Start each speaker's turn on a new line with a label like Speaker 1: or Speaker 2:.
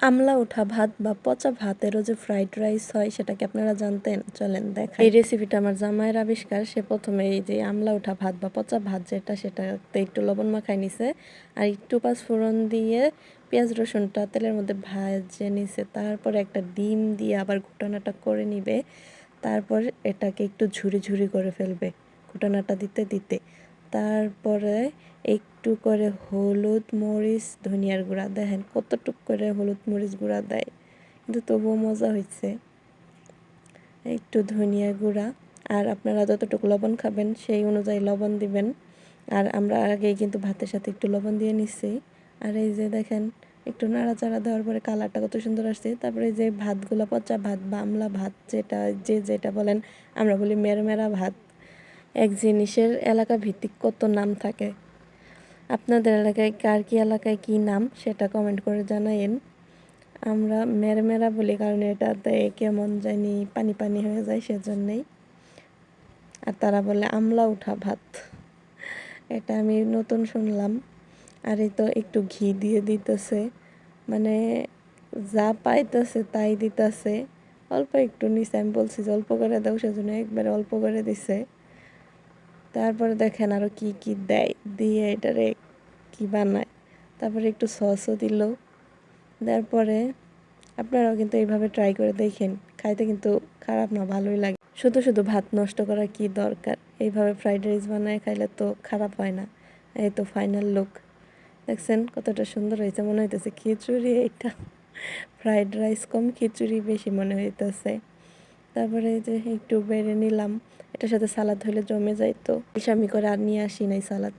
Speaker 1: আমলা ওঠা ভাত বা পচা ভাতেরও যে ফ্রাইড রাইস হয় সেটা কি আপনারা জানতেন? চলেন দেখাই। এই রেসিপিটা আমার জামাইয়ের আবিষ্কার। সে প্রথমে এই যে আমলা ওঠা ভাত বা পচা ভাত যেটা সেটাতে একটু লবণ মাখায় নিছে আর একটু পাঁচফোড়ন দিয়ে পেঁয়াজ রসুনটা তেলের মধ্যে ভাজে নিছে। তারপরে একটা ডিম দিয়ে আবার ঘুটানাটা করে নিবে। তারপর এটাকে একটু ঝুরি ঝুরি করে ফেলবে ঘুটানাটা দিতে দিতে। তারপরে একটু করে হলুদ মরিচ ধনিয়ার গুঁড়া, দেখেন কতটুক করে হলুদ মরিচ গুঁড়া দেয়, কিন্তু তবুও মজা হয়েছে। একটু ধনিয়া গুঁড়া আর আপনারা যতটুকু লবণ খাবেন সেই অনুযায়ী লবণ দিবেন। আর আমরা আগেই কিন্তু ভাতের সাথে একটু লবণ দিয়ে নিচ্ছি। আর এই যে দেখেন একটু নাড়াচাড়া দেওয়ার পরে কালারটা কত সুন্দর আসছে। তারপরে যে ভাতগুলো পচা ভাত বা আমলা ভাত যেটা বলেন, আমরা বলি মেরমেরা ভাত। এক জিনিসের এলাকা ভিত্তিক কত নাম থাকে। আপনাদের এলাকায় কার কি এলাকায় কি নাম সেটা কমেন্ট করে জানাইন। আমরা মেরমেরা বলি কারণ এটাতে কেমন জানি পানি পানি হয়ে যায় সেজন্যই। আর তারা বলে আমলা উঠা ভাত। এটা আমি নতুন শুনলাম। আর এই তো একটু ঘি দিয়ে দিতেছে, মানে যা পাইতেছে তাই দিতেছে। অল্প একটু নিচে, আমি বলছি যে অল্প করে দাও, সেজন্য একবারে অল্প করে দিছে। তারপরে দেখেন আরও কি কি দেয়, দিয়ে এটারে কি বানায়। তারপরে একটু সসও দিল। দেওয়ার পরে আপনারাও কিন্তু এইভাবে ট্রাই করে দেখেন, খাইতে কিন্তু খারাপ না, ভালোই লাগে। শুধু শুধু ভাত নষ্ট করার কি দরকার, এইভাবে ফ্রাইড রাইস বানায় খাইলে তো খারাপ হয় না। এই তো ফাইনাল লুক দেখছেন কতটা সুন্দর হয়েছে, মনে হইতেছে খিচুড়ি এটা। ফ্রাইড রাইস কম খিচুড়ি বেশি মনে হইতেছে। তারপরে এই যে একটু বেড়ে নিলাম, এটার সাথে সালাদ হলে জমে যাইতো। আমি করে আর নিয়ে আসি নাই সালাদ।